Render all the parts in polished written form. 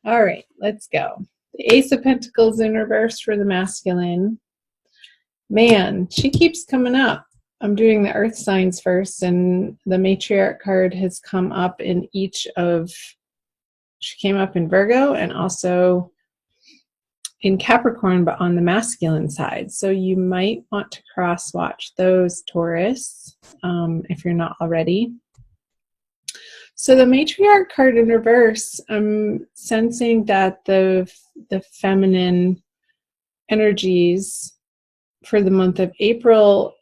All right, let's go. The Ace of Pentacles in reverse for the masculine. Man, she keeps coming up. I'm doing the earth signs first, and the matriarch card has come up in each of, she came up in Virgo and also in Capricorn, but on the masculine side. So you might want to cross watch those, Taurus, if you're not already. So the matriarch card in reverse, I'm sensing that the feminine energies for the month of April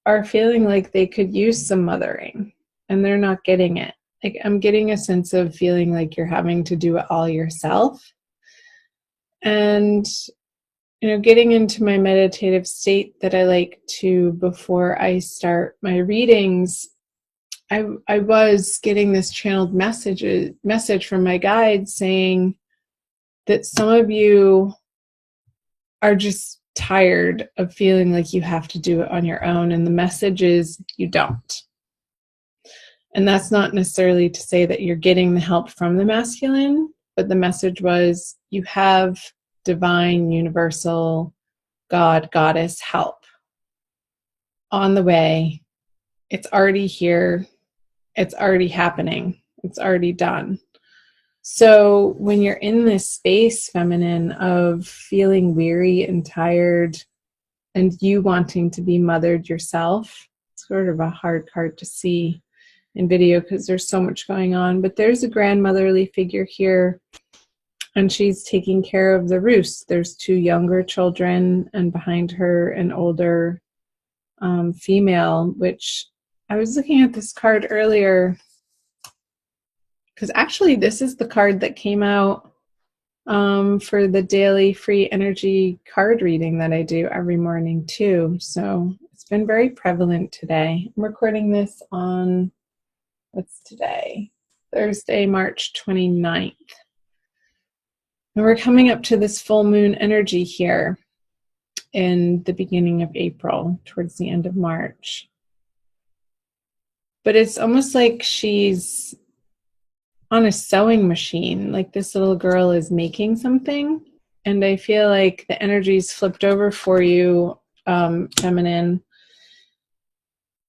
are feeling like they could use some mothering, and they're not getting it. Like, I'm getting a sense of feeling like you're having to do it all yourself. And, you know, getting into my meditative state that I like to before I start my readings, I was getting this channeled message from my guide saying that some of you are just tired of feeling like you have to do it on your own, and the message is you don't. And that's not necessarily to say that you're getting the help from the masculine, but the message was you have divine, universal, God, goddess help on the way. It's already here. It's already happening. It's already done. So when you're in this space, feminine, of feeling weary and tired and you wanting to be mothered yourself, it's sort of a hard card to see in video because there's so much going on, but there's a grandmotherly figure here, and she's taking care of the roost. There's 2 younger children, and behind her an older female, which I was looking at this card earlier because actually this is the card that came out for the daily free energy card reading that I do every morning too. So it's been very prevalent today. I'm recording this on, what's today? Thursday, March 29th. And we're coming up to this full moon energy here in the beginning of April, towards the end of March. But it's almost like she's on a sewing machine, like this little girl is making something. And I feel like the energy's flipped over for you, feminine.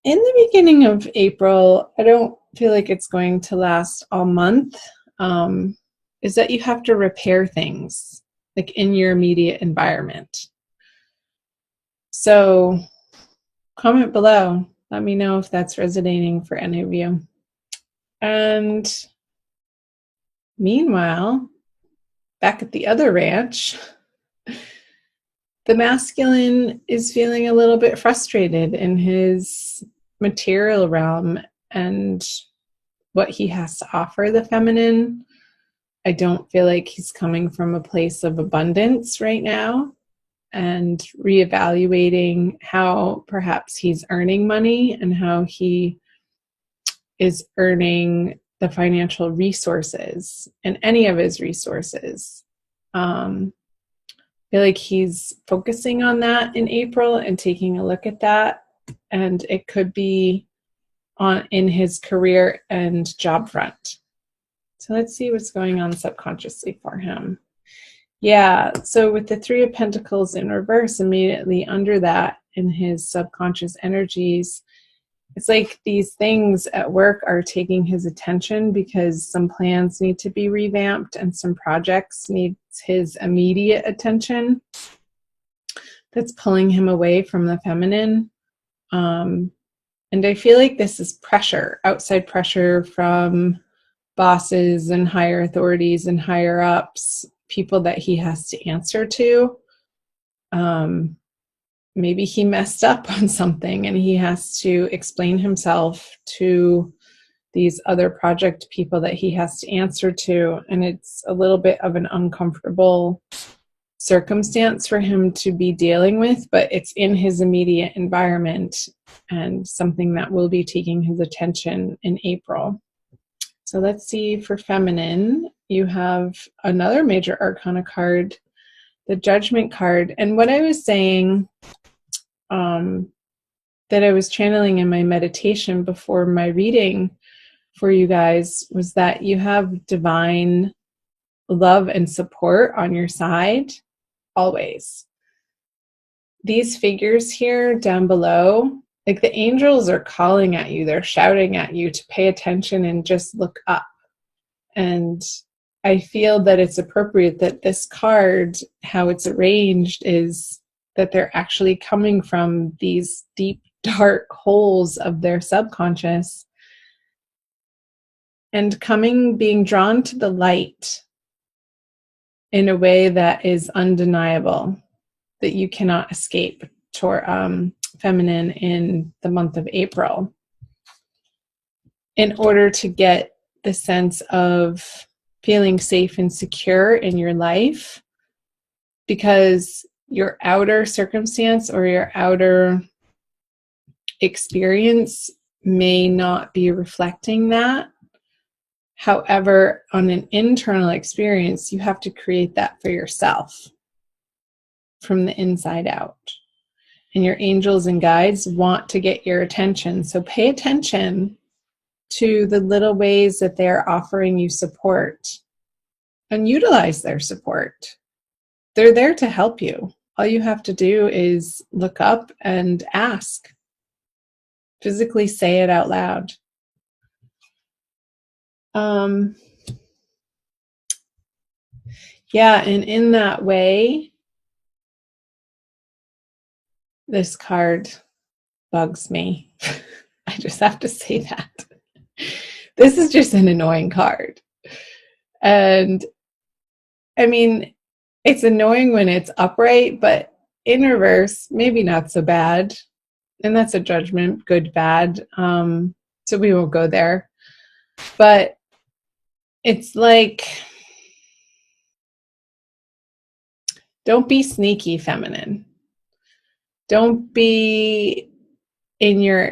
In the beginning of April, I don't feel like it's going to last all month, is that you have to repair things like in your immediate environment. So comment below. Let me know if that's resonating for any of you. And meanwhile, back at the other ranch, the masculine is feeling a little bit frustrated in his material realm and what he has to offer the feminine. I don't feel like he's coming from a place of abundance right now, and reevaluating how perhaps he's earning money and how he is earning the financial resources and any of his resources. I feel like he's focusing on that in April and taking a look at that, and it could be in his career and job front. So let's see what's going on subconsciously for him. Yeah, so with the 3 of Pentacles in reverse, immediately under that in his subconscious energies, it's like these things at work are taking his attention because some plans need to be revamped and some projects need his immediate attention. That's pulling him away from the feminine. And I feel like this is pressure, outside pressure from bosses and higher authorities and higher ups, people that he has to answer to. Maybe he messed up on something and he has to explain himself to these other project people that he has to answer to. And it's a little bit of an uncomfortable circumstance for him to be dealing with, but it's in his immediate environment and something that will be taking his attention in April. So let's see for feminine. You have another major arcana card, the Judgment card. And what I was saying that I was channeling in my meditation before my reading for you guys was that you have divine love and support on your side, always. These figures here down below, like the angels are calling at you, they're shouting at you to pay attention and just look up. And I feel that it's appropriate that this card, how it's arranged, is that they're actually coming from these deep, dark holes of their subconscious and being drawn to the light in a way that is undeniable, that you cannot escape feminine in the month of April, in order to get the sense of feeling safe and secure in your life, because your outer circumstance or your outer experience may not be reflecting that. However, on an internal experience, you have to create that for yourself from the inside out. And your angels and guides want to get your attention. So pay attention to the little ways that they're offering you support and utilize their support. They're there to help you. All you have to do is look up and ask. Physically say it out loud. Yeah, and in that way, this card bugs me. I just have to say that. This is just an annoying card. And I mean, it's annoying when it's upright, but in reverse, maybe not so bad. And that's a judgment, good, bad. So we won't go there. But it's like, don't be sneaky feminine. Don't be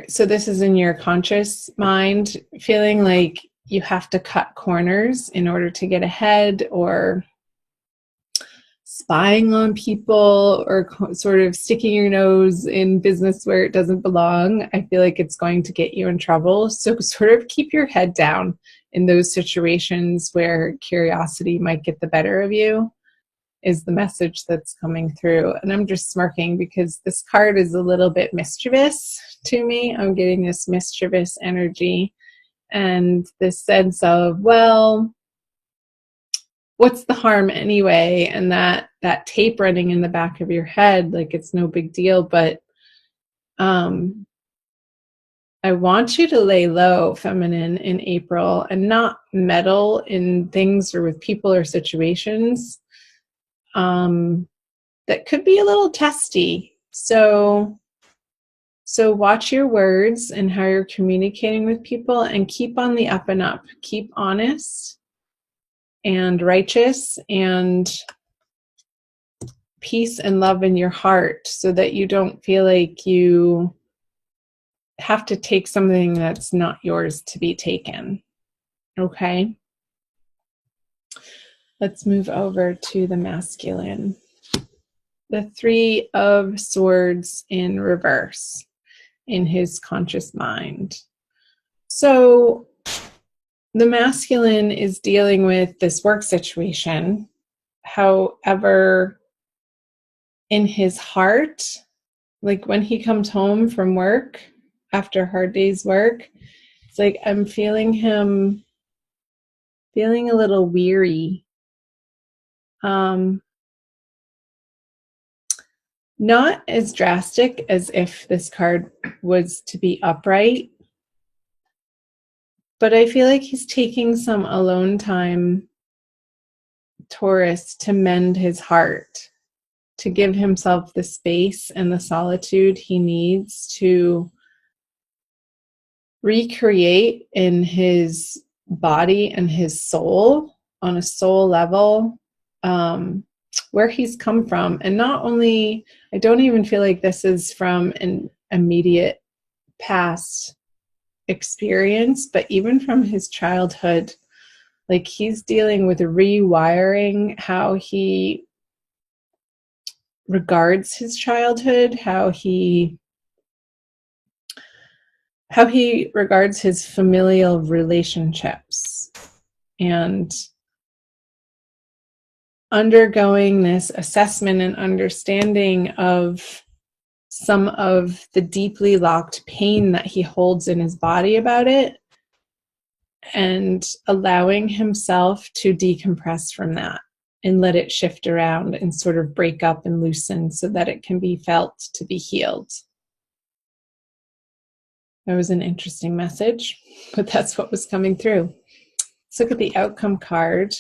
so this is in your conscious mind, feeling like you have to cut corners in order to get ahead, or spying on people, or sort of sticking your nose in business where it doesn't belong. I feel like it's going to get you in trouble. So sort of keep your head down in those situations where curiosity might get the better of you, is the message that's coming through. And I'm just smirking because this card is a little bit mischievous to me. I'm getting this mischievous energy and this sense of, well, what's the harm anyway? And that tape running in the back of your head, like it's no big deal. But I want you to lay low, feminine, in April, and not meddle in things or with people or situations that could be a little testy. So watch your words and how you're communicating with people, and keep on the up and up. Keep honest and righteous and peace and love in your heart, so that you don't feel like you have to take something that's not yours to be taken. Okay? Let's move over to the masculine. The Three of Swords in reverse in his conscious mind. So the masculine is dealing with this work situation. However, in his heart, like when he comes home from work after a hard day's work, it's like I'm feeling him feeling a little weary. Not as drastic as if this card was to be upright, but I feel like he's taking some alone time, Taurus, to mend his heart, to give himself the space and the solitude he needs to recreate in his body and his soul, on a soul level, where he's come from. And not only, I don't even feel like this is from an immediate past experience, but even from his childhood. Like he's dealing with rewiring how he regards his childhood, how he regards his familial relationships. And undergoing this assessment and understanding of some of the deeply locked pain that he holds in his body about it, and allowing himself to decompress from that and let it shift around and sort of break up and loosen so that it can be felt to be healed. That was an interesting message, but that's what was coming through. Let's look at the outcome card.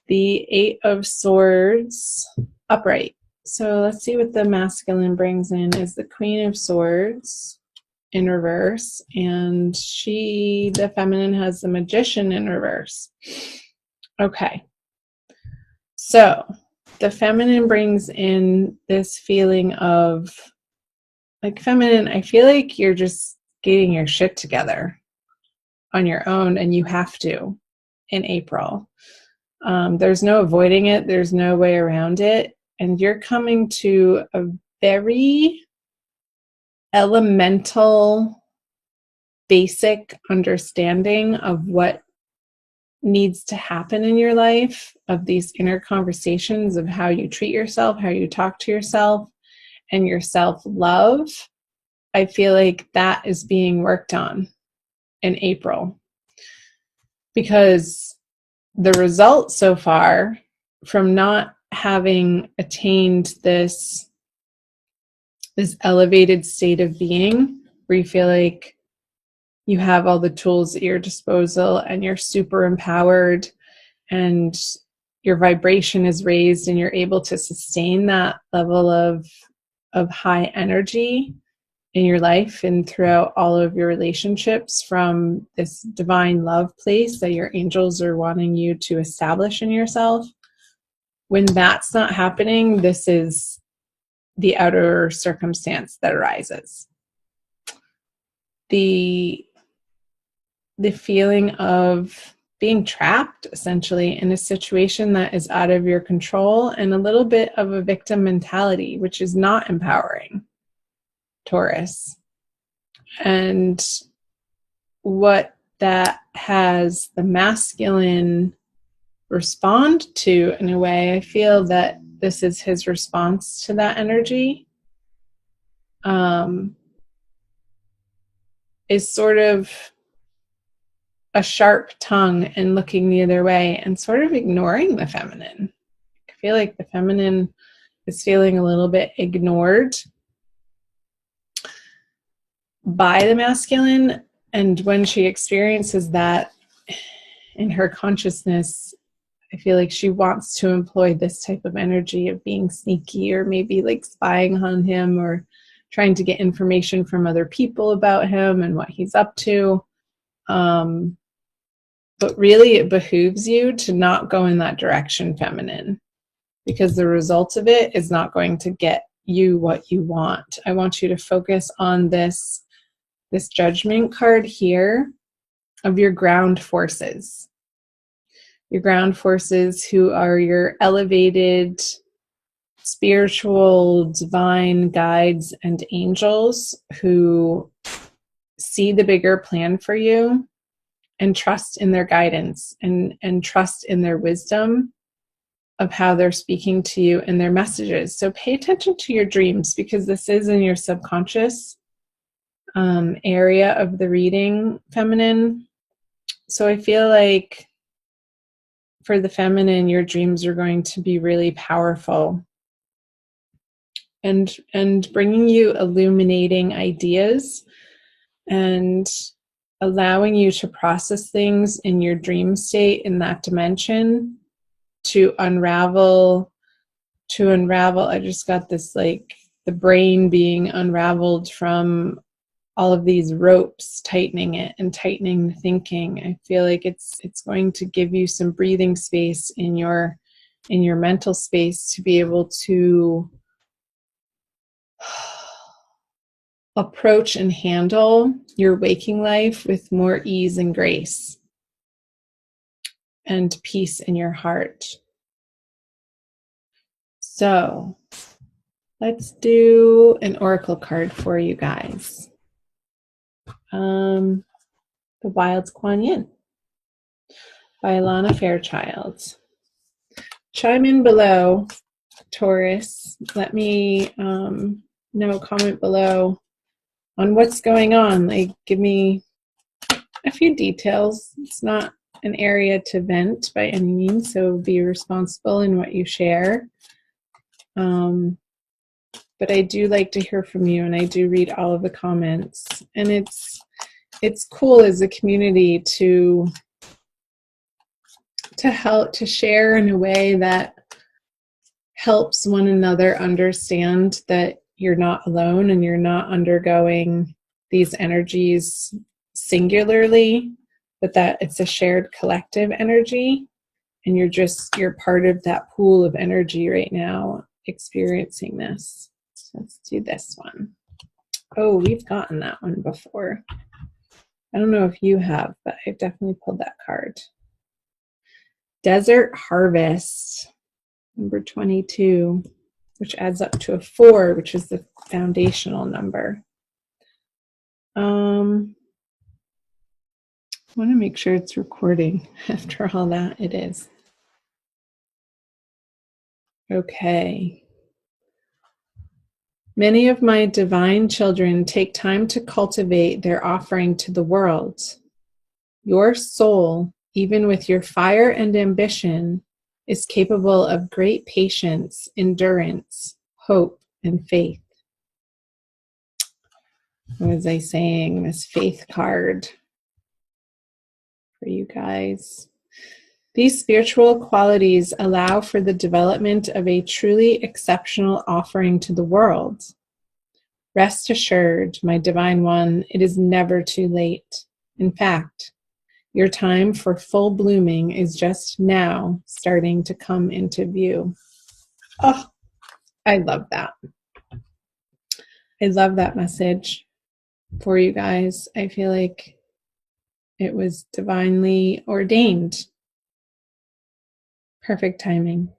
The 8 of Swords, upright. So let's see what the masculine brings in is the Queen of Swords in reverse, and the feminine, has the Magician in reverse. Okay. So the feminine brings in this feeling of, like, feminine, I feel like you're just getting your shit together on your own, and you have to in April. There's no avoiding it. There's no way around it. And you're coming to a very elemental, basic understanding of what needs to happen in your life, of these inner conversations of how you treat yourself, how you talk to yourself, and your self-love. I feel like that is being worked on in April, because the result so far from not having attained this elevated state of being where you feel like you have all the tools at your disposal and you're super empowered and your vibration is raised and you're able to sustain that level of high energy in your life and throughout all of your relationships, from this divine love place that your angels are wanting you to establish in yourself. When that's not happening, this is the outer circumstance that arises. The feeling of being trapped, essentially, in a situation that is out of your control, and a little bit of a victim mentality, which is not empowering, Taurus. And what that has the masculine respond to, in a way, I feel that this is his response to that energy, is sort of a sharp tongue and looking the other way and sort of ignoring the feminine. I feel like the feminine is feeling a little bit ignored by the masculine, and when she experiences that in her consciousness, I feel like she wants to employ this type of energy of being sneaky, or maybe like spying on him, or trying to get information from other people about him and what he's up to. But really, it behooves you to not go in that direction, feminine, because the result of it is not going to get you what you want. I want you to focus on this judgment card here of your ground forces. Your ground forces, who are your elevated spiritual divine guides and angels, who see the bigger plan for you and trust in their guidance and trust in their wisdom of how they're speaking to you and their messages. So pay attention to your dreams, because this is in your subconscious area of the reading, feminine. So I feel like for the feminine, your dreams are going to be really powerful and bringing you illuminating ideas and allowing you to process things in your dream state, in that dimension, to unravel. I just got this, like, the brain being unraveled from all of these ropes, tightening it and tightening the thinking. I feel like it's going to give you some breathing space in your mental space to be able to approach and handle your waking life with more ease and grace and peace in your heart. So let's do an oracle card for you guys. The Wild's Kuan Yin by Alana Fairchild. chime in below, Taurus. Let me know, comment below on what's going on. Like, give me a few details. It's not an area to vent by any means, so be responsible in what you share. But I do like to hear from you, and I do read all of the comments. And it's cool as a community to help, to share in a way that helps one another understand that you're not alone and you're not undergoing these energies singularly, but that it's a shared collective energy, and you're part of that pool of energy right now experiencing this. So let's do this one. Oh, we've gotten that one before. I don't know if you have, but I've definitely pulled that card. Desert Harvest, number 22, which adds up to a 4, which is the foundational number. I want to make sure it's recording. After all that, it is. Okay. Many of my divine children take time to cultivate their offering to the world. Your soul, even with your fire and ambition, is capable of great patience, endurance, hope, and faith. What was I saying? This faith card for you guys. These spiritual qualities allow for the development of a truly exceptional offering to the world. Rest assured, my divine one, it is never too late. In fact, your time for full blooming is just now starting to come into view. Oh, I love that. I love that message for you guys. I feel like it was divinely ordained. Perfect timing.